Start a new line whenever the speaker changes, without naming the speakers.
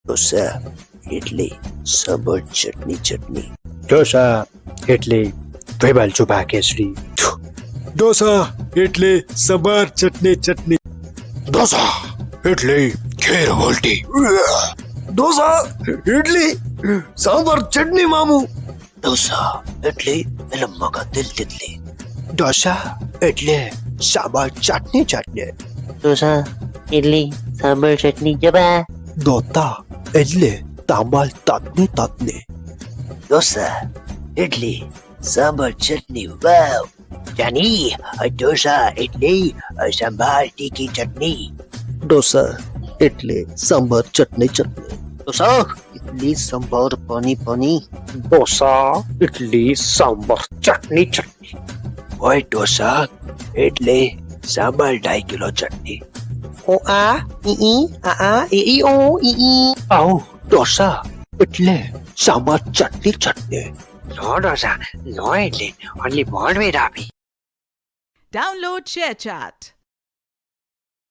ઢોસા ઇડલી સાંભર ચટણી ચટણી.
ઢોસા ઇડલી વેબાલ ચુબા કેસરી.
ડોસા ઇડલી સંભાર ચટણી ચટણી.
ઢોસા ઇડલી ખીર ઉલટી.
ડોસા ઇડલી સાંભાર ચટણી મામુ.
ઢોસા ઇડલી લંબાકા દિલ તિતલી.
ઢોસા ઇડલી સાંભાર ચટણી ચટણી.
ઢોસા ઇડલી સાંભર ચટણી જબા.
દોતા ઇડલી તાંબાલ તાતની તાતની.
ઢોસા ઇડલી સાંભાર ચટણી વાવ. જાની ઢોસા ઇડલી સાંભાર તીખી ચટણી.
ઢોસા ઇડલી સાંભાર ચટણી ચટણી.
ઢોસા ઇડલી સાંભાર પાણી પાણી.
ઢોસા ઇડલી સાંભાર ચટણી ચટણી.
ઓય ઢોસા ઇડલી સાંભાર 2.5 કિલો ચટણી.
ઓ આ ઈ ઓ ઈ.
આવો ઢોસા ઇડલી સાંભાર ચટણી ચટણી.
No dosa, no idli, only one way rabi.
Download ShareChat.